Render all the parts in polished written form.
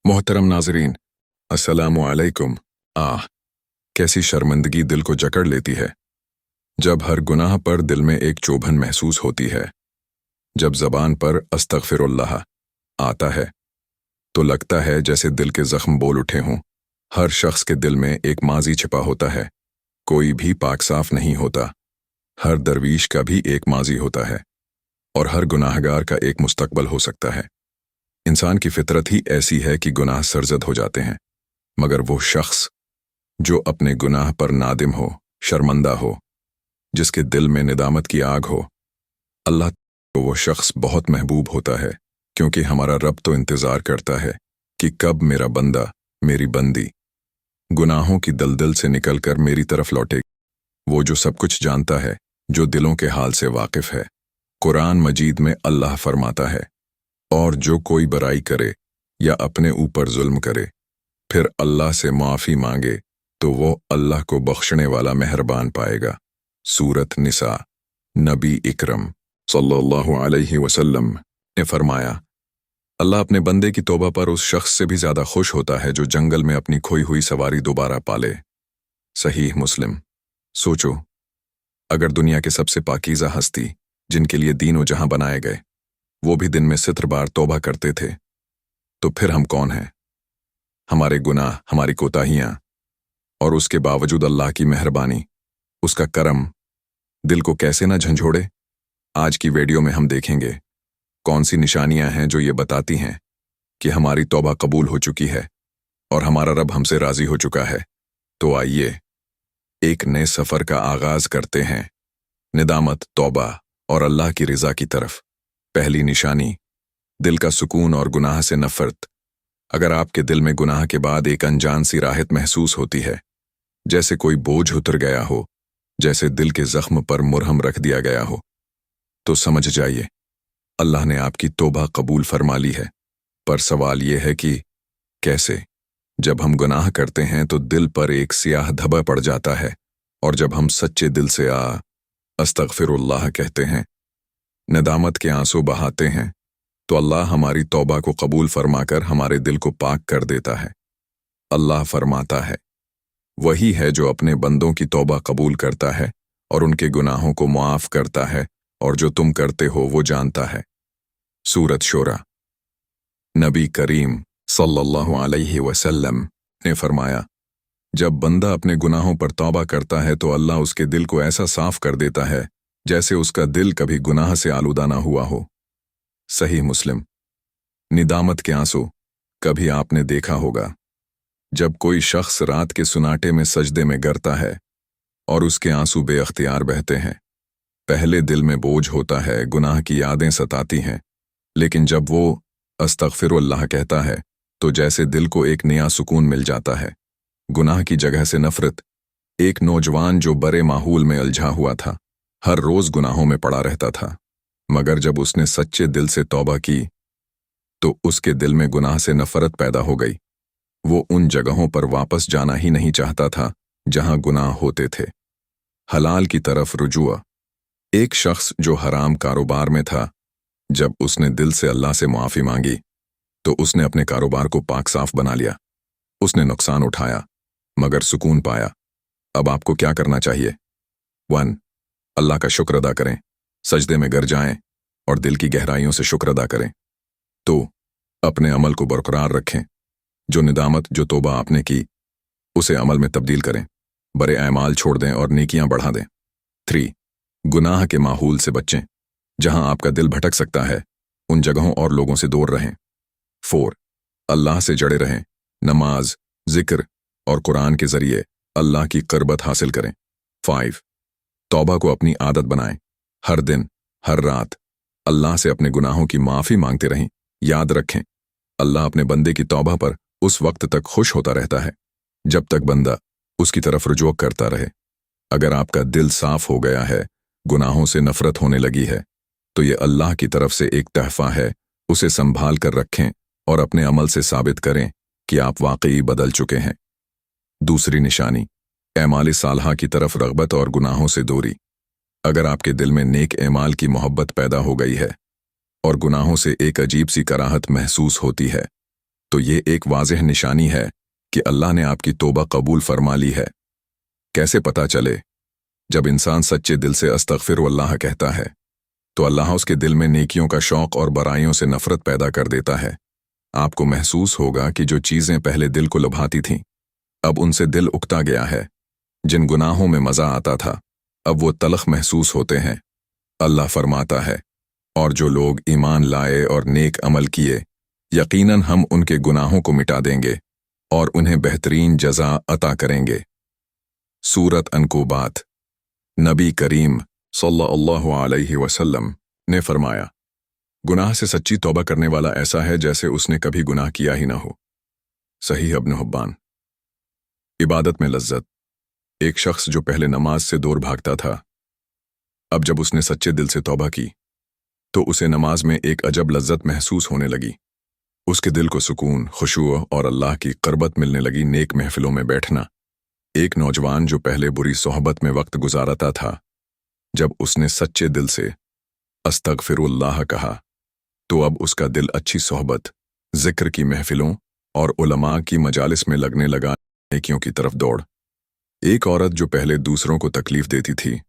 मोहतरम नाजरीन, अस्सलामु अलैकुम। कैसी शर्मिंदगी दिल को जकड़ लेती है जब हर गुनाह पर दिल में एक चुभन महसूस होती है। जब ज़बान पर अस्तगफिरुल्लाह आता है तो लगता है जैसे दिल के जख्म बोल उठे हों। हर शख्स के दिल में एक माजी छिपा होता है, कोई भी पाक साफ नहीं होता। हर दरवीश का भी एक माजी होता है और हर गुनाहगार का एक मुस्तकबल हो सकता है। इंसान की फितरत ही ऐसी है कि गुनाह सरजद हो जाते हैं, मगर वो शख्स जो अपने गुनाह पर नादिम हो, शर्मंदा हो, जिसके दिल में निदामत की आग हो, अल्लाह को वो शख्स बहुत महबूब होता है, क्योंकि हमारा रब तो इंतज़ार करता है कि कब मेरा बंदा, मेरी बंदी गुनाहों की दलदल से निकलकर मेरी तरफ लौटे। वो जो सब कुछ जानता है, जो दिलों के हाल से वाकिफ है। कुरान मजीद में अल्लाह फरमाता है, और जो कोई बुराई करे या अपने ऊपर जुल्म करे फिर अल्लाह से माफ़ी मांगे तो वो अल्लाह को बख्शने वाला मेहरबान पाएगा। सूरत निसा। नबी इकरम सल्लल्लाहु अलैहि वसल्लम ने फरमाया, अल्लाह अपने बंदे की तौबा पर उस शख्स से भी ज़्यादा खुश होता है जो जंगल में अपनी खोई हुई सवारी दोबारा पाले। सहीह मुस्लिम। सोचो, अगर दुनिया के सबसे पाकीज़ा हस्ती जिनके लिए दीन व जहां बनाए गए वो भी दिन में सित्र बार तौबा करते थे, तो फिर हम कौन हैं? हमारे गुनाह, हमारी कोताहियां, और उसके बावजूद अल्लाह की मेहरबानी, उसका करम दिल को कैसे न झंझोड़े। आज की वीडियो में हम देखेंगे कौन सी निशानियां हैं जो ये बताती हैं कि हमारी तौबा कबूल हो चुकी है और हमारा रब हमसे राजी हो चुका है। तो आइए एक नए सफ़र का आगाज करते हैं, निदामत, तौबा और अल्लाह की रिज़ा की तरफ। पहली निशानी, दिल का सुकून और गुनाह से नफरत। अगर आपके दिल में गुनाह के बाद एक अनजान सी राहत महसूस होती है, जैसे कोई बोझ उतर गया हो, जैसे दिल के जख्म पर मुरहम रख दिया गया हो, तो समझ जाइए अल्लाह ने आपकी तौबा कबूल फरमा ली है। पर सवाल यह है कि कैसे? जब हम गुनाह करते हैं तो दिल पर एक सियाह धब्बा पड़ जाता है, और जब हम सच्चे दिल से अस्तगफिरुल्लाह कहते हैं, नदामत के आंसू बहाते हैं, तो अल्लाह हमारी तौबा को कबूल फरमाकर हमारे दिल को पाक कर देता है। अल्लाह फरमाता है, वही है जो अपने बंदों की तौबा कबूल करता है और उनके गुनाहों को मुआफ करता है, और जो तुम करते हो वो जानता है। सूरत शोरा। नबी करीम सल्लल्लाहु अलैहि वसल्लम ने फरमाया, जब बंदा अपने गुनाहों पर तौबा करता है तो अल्लाह उसके दिल को ऐसा साफ कर देता है जैसे उसका दिल कभी गुनाह से आलूदा ना हुआ हो। सही मुस्लिम। निदामत के आंसू। कभी आपने देखा होगा जब कोई शख्स रात के सुनाटे में सजदे में गिरता है और उसके आंसू बेअख्तियार बहते हैं। पहले दिल में बोझ होता है, गुनाह की यादें सताती हैं, लेकिन जब वो अस्तगफिरुल्लाह कहता है तो जैसे दिल को एक नया सुकून मिल जाता है। गुनाह की जगह से नफरत। एक नौजवान जो बड़े माहौल में उलझा हुआ था, हर रोज गुनाहों में पड़ा रहता था, मगर जब उसने सच्चे दिल से तौबा की तो उसके दिल में गुनाह से नफरत पैदा हो गई। वो उन जगहों पर वापस जाना ही नहीं चाहता था जहां गुनाह होते थे। हलाल की तरफ रुजुआ। एक शख्स जो हराम कारोबार में था, जब उसने दिल से अल्लाह से मुआफ़ी मांगी तो उसने अपने कारोबार को पाक साफ बना लिया। उसने नुकसान उठाया मगर सुकून पाया। अब आपको क्या करना चाहिए? 1. अल्लाह का शुक्र अदा करें, सजदे में गिर जाएं और दिल की गहराइयों से शुक्र अदा करें। 2. अपने अमल को बरकरार रखें। जो निदामत, जो तौबा आपने की, उसे अमल में तब्दील करें, बड़े अमाल छोड़ दें और नेकियां बढ़ा दें। 3. गुनाह के माहौल से बचें, जहां आपका दिल भटक सकता है, उन जगहों और लोगों से दूर रहें। 4. अल्लाह से जड़े रहें, नमाज, जिक्र और कुरान के जरिए अल्लाह की क़ुर्बत हासिल करें। 5. तौबा को अपनी आदत बनाएं, हर दिन, हर रात अल्लाह से अपने गुनाहों की माफ़ी मांगते रहें। याद रखें, अल्लाह अपने बंदे की तौबा पर उस वक्त तक खुश होता रहता है जब तक बंदा उसकी तरफ रुजू करता रहे। अगर आपका दिल साफ हो गया है, गुनाहों से नफरत होने लगी है, तो ये अल्लाह की तरफ से एक तहफा है। उसे संभाल कर रखें और अपने अमल से साबित करें कि आप वाकई बदल चुके हैं। दूसरी निशानी, एमाल सालहा की तरफ रग़बत और गुनाहों से दूरी। अगर आपके दिल में नेक एमाल की मोहब्बत पैदा हो गई है और गुनाहों से एक अजीब सी कराहत महसूस होती है, तो ये एक वाज़ेह निशानी है कि अल्लाह ने आपकी तौबा कबूल फरमा ली है। कैसे पता चले? जब इंसान सच्चे दिल से अस्तगफिरुल्लाह कहता है तो अल्लाह उसके दिल में नेकियों का शौक और बुराइयों से नफरत पैदा कर देता है। आपको महसूस होगा कि जो चीज़ें पहले दिल को लुभाती थीं अब उनसे दिल उकता गया है। जिन गुनाहों में मज़ा आता था अब वो तलख महसूस होते हैं। अल्लाह फरमाता है, और जो लोग ईमान लाए और नेक अमल किए यकीनन हम उनके गुनाहों को मिटा देंगे और उन्हें बेहतरीन जज़ा अता करेंगे। सूरत अनकूबात। नबी करीम सल्लल्लाहु अलैहि वसल्लम ने फरमाया, गुनाह से सच्ची तौबा करने वाला ऐसा है जैसे उसने कभी गुनाह किया ही ना हो। सहीह इब्न हिब्बान। इबादत में लज्जत। एक शख्स जो पहले नमाज से दूर भागता था अब जब उसने सच्चे दिल से तौबा की तो उसे नमाज में एक अजब लज्जत महसूस होने लगी। उसके दिल को सुकून, खुशू और अल्लाह की क़ुर्बत मिलने लगी। नेक महफिलों में बैठना। एक नौजवान जो पहले बुरी सोहबत में वक्त गुजारता था जब उसने सच्चे दिल से अस्तगफिरुल्लाह कहा तो अब उसका दिल अच्छी सोहबत, जिक्र की महफिलों और उलमा की मजालिस में लगने लगा, नेकियों की तरफ दौड़। एक औरत जो पहले दूसरों को तकलीफ देती थी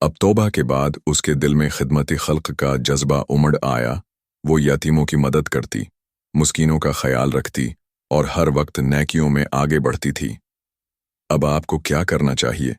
अब तौबा के बाद उसके दिल में खिदमत खल्क का जज्बा उमड़ आया। वो यतीमों की मदद करती, मुस्कीनों का ख्याल रखती और हर वक्त नेकियों में आगे बढ़ती थी। अब आपको क्या करना चाहिए?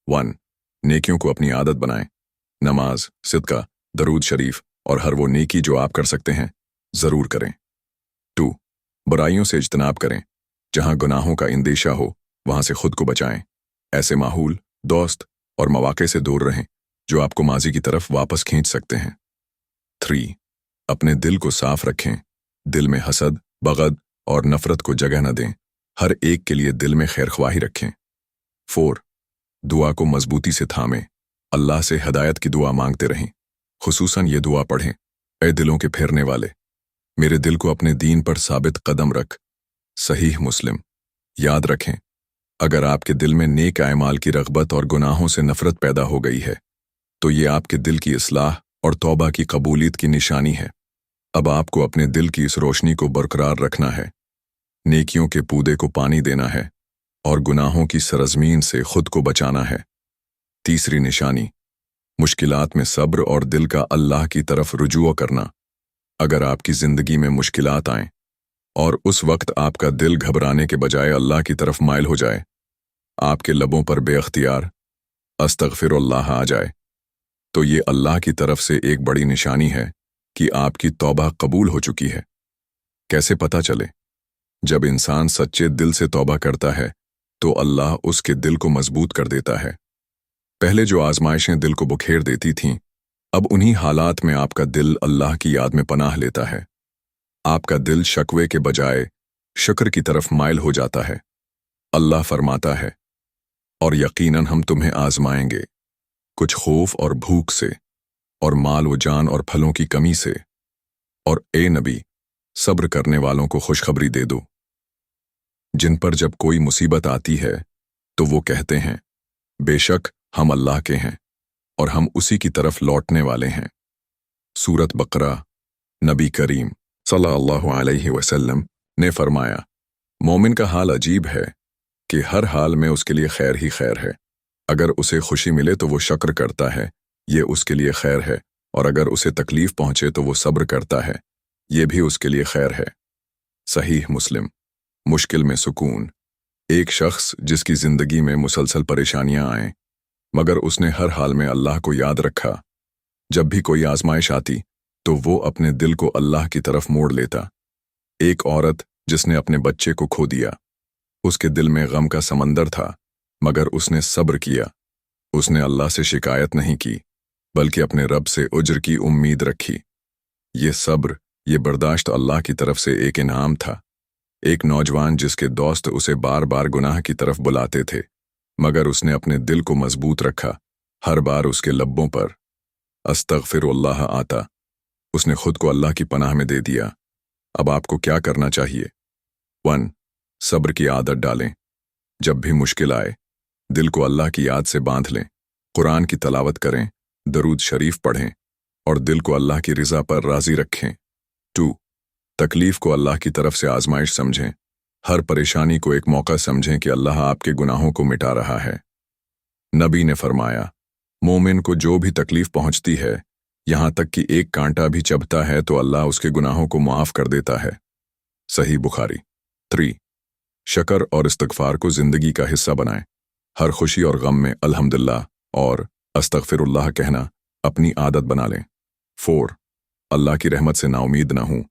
1. नेकियों को अपनी आदत बनाएं। नमाज, सिदका, दरूद शरीफ और हर वो नेकी जो आप कर सकते हैं ज़रूर करें। 2. बुराइयों से इज्तनाब करें। जहां गुनाहों का इंदेशा हो वहां से खुद को बचाएं। ऐसे माहौल, दोस्त और मौके से दूर रहें जो आपको माजी की तरफ वापस खींच सकते हैं। 3. अपने दिल को साफ रखें। दिल में हसद, बगद और नफरत को जगह न दें। हर एक के लिए दिल में खैरख्वाही रखें। 4. दुआ को मजबूती से थामें। अल्लाह से हिदायत की दुआ मांगते रहें। खुसूसन ये दुआ पढ़ें, ऐ दिलों के फेरने वाले, मेरे दिल को अपने दीन पर साबित कदम रख। सहीह मुस्लिम। याद रखें, अगर आपके दिल में नेक अमाल की रग़बत और गुनाहों से नफरत पैदा हो गई है तो ये आपके दिल की इस्लाह और तौबा की कबूलियत की निशानी है। अब आपको अपने दिल की इस रोशनी को बरकरार रखना है, नेकियों के पौधे को पानी देना है और गुनाहों की सरजमीन से खुद को बचाना है। तीसरी निशानी, मुश्किलात में सब्र और दिल का अल्लाह की तरफ रुजू करना। अगर आपकी ज़िंदगी में मुश्किलात आएं और उस वक्त आपका दिल घबराने के बजाय अल्लाह की तरफ माइल हो जाए, आपके लबों पर बेअख्तियार अस्तगफिरुल्लाह आ जाए, तो ये अल्लाह की तरफ से एक बड़ी निशानी है कि आपकी तौबा कबूल हो चुकी है। कैसे पता चले? जब इंसान सच्चे दिल से तौबा करता है तो अल्लाह उसके दिल को मजबूत कर देता है। पहले जो आजमाइशें दिल को बुखेर देती थीं अब उन्हीं हालात में आपका दिल अल्लाह की याद में पनाह लेता है। आपका दिल शकवे के बजाय शुक्र की तरफ माइल हो जाता है। अल्लाह फरमाता है, और यकीनन हम तुम्हें आजमाएंगे कुछ खौफ और भूख से और माल व जान और फलों की कमी से, और ए नबी, सब्र करने वालों को खुशखबरी दे दो जिन पर जब कोई मुसीबत आती है तो वो कहते हैं, बेशक हम अल्लाह के हैं और हम उसी की तरफ लौटने वाले हैं। सूरत बकरा। नबी करीम सल्लल्लाहु अलैहि वसल्लम ने फरमाया, मोमिन का हाल अजीब है कि हर हाल में उसके लिए खैर ही खैर है। अगर उसे खुशी मिले तो वो शुक्र करता है, ये उसके लिए खैर है, और अगर उसे तकलीफ पहुंचे तो वो सब्र करता है, ये भी उसके लिए खैर है। सहीह मुस्लिम। मुश्किल में सुकून। एक शख्स जिसकी जिंदगी में मुसलसल परेशानियां आएं मगर उसने हर हाल में अल्लाह को याद रखा, जब भी कोई आजमाइश आती तो वो अपने दिल को अल्लाह की तरफ मोड़ लेता। एक औरत जिसने अपने बच्चे को खो दिया, उसके दिल में गम का समंदर था मगर उसने सब्र किया। उसने अल्लाह से शिकायत नहीं की बल्कि अपने रब से उज्र की उम्मीद रखी। ये सब्र, ये बर्दाश्त अल्लाह की तरफ से एक इनाम था। एक नौजवान जिसके दोस्त उसे बार बार गुनाह की तरफ बुलाते थे मगर उसने अपने दिल को मजबूत रखा। हर बार उसके लब्बों पर अस्तगफिरुल्लाह आता, उसने खुद को अल्लाह की पनाह में दे दिया। अब आपको क्या करना चाहिए? 1. सब्र की आदत डालें। जब भी मुश्किल आए दिल को अल्लाह की याद से बांध लें। कुरान की तलावत करें, दरूद शरीफ पढ़ें और दिल को अल्लाह की रिज़ा पर राज़ी रखें। 2. तकलीफ को अल्लाह की तरफ से आजमाइश समझें। हर परेशानी को एक मौका समझें कि अल्लाह आपके गुनाहों को मिटा रहा है। नबी ने फरमाया, मोमिन को जो भी तकलीफ पहुंचती है, यहां तक कि एक कांटा भी चबता है, तो अल्लाह उसके गुनाहों को माफ कर देता है। सही बुखारी। 3. शकर और इस्तगफार को जिंदगी का हिस्सा बनाएं। हर खुशी और गम में अल्हम्दुलिल्लाह और अस्तगफिरुल्लाह कहना अपनी आदत बना लें। 4. अल्लाह की रहमत से नाउमीद ना हूं,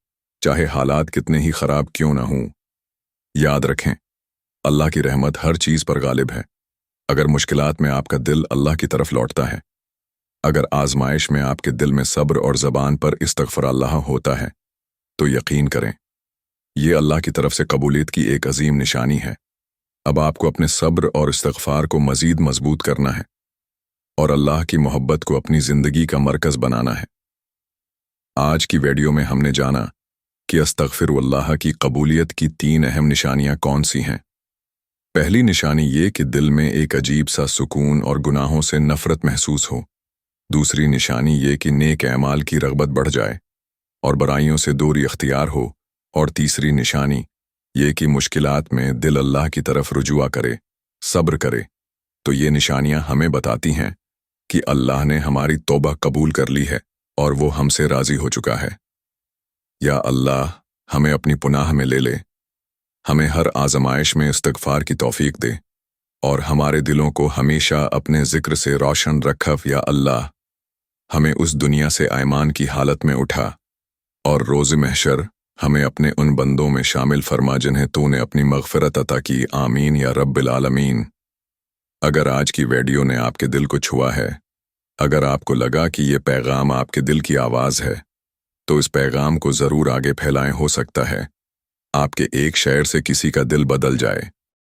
चाहे हालात कितने ही खराब क्यों ना हों। याद रखें, अल्लाह की रहमत हर चीज पर गालिब है। अगर मुश्किलात में आपका दिल अल्लाह की तरफ लौटता है, अगर आजमाइश में आपके दिल में सब्र और ज़बान पर इस्तगफुरुल्लाह होता है, तो यकीन करें, ये अल्लाह की तरफ से कबूलियत की एक अजीम निशानी है। अब आपको अपने सब्र और इस्तगफार को मजीद मजबूत करना है और अल्लाह की मोहब्बत को अपनी ज़िंदगी का मरकज़ बनाना है। आज की वीडियो में हमने जाना कि अस्तगफिरुल्लाह की कबूलियत की 3 अहम निशानियां कौन सी हैं। पहली निशानी ये कि दिल में एक अजीब सा सुकून और गुनाहों से नफरत महसूस हो। दूसरी निशानी ये कि नेक अमाल की रग़बत बढ़ जाए और बुराइयों से दूरी इख्तियार हो। और तीसरी निशानी ये कि मुश्किलात में दिल अल्लाह की तरफ रुजुआ करे, सब्र करे। तो ये निशानियां हमें बताती हैं कि अल्लाह ने हमारी तौबा कबूल कर ली है और वो हमसे राज़ी हो चुका है। या अल्लाह हमें अपनी पुनाह में ले ले, हमें हर आजमाइश में इस्तगफार की तौफीक दे और हमारे दिलों को हमेशा अपने ज़िक्र से रोशन रखव। या अल्लाह हमें उस दुनिया से ऐमान की हालत में उठा और रोज़ महशर हमें अपने उन बंदों में शामिल फरमा जिन्हें तूने अपनी मग़फ़िरत अता की। आमीन या रब्बिल आलमीन। अगर आज की वीडियो ने आपके दिल को छुआ है, अगर आपको लगा कि ये पैगाम आपके दिल की आवाज़ है, तो इस पैगाम को ज़रूर आगे फैलाएं। हो सकता है आपके एक शेयर से किसी का दिल बदल जाए।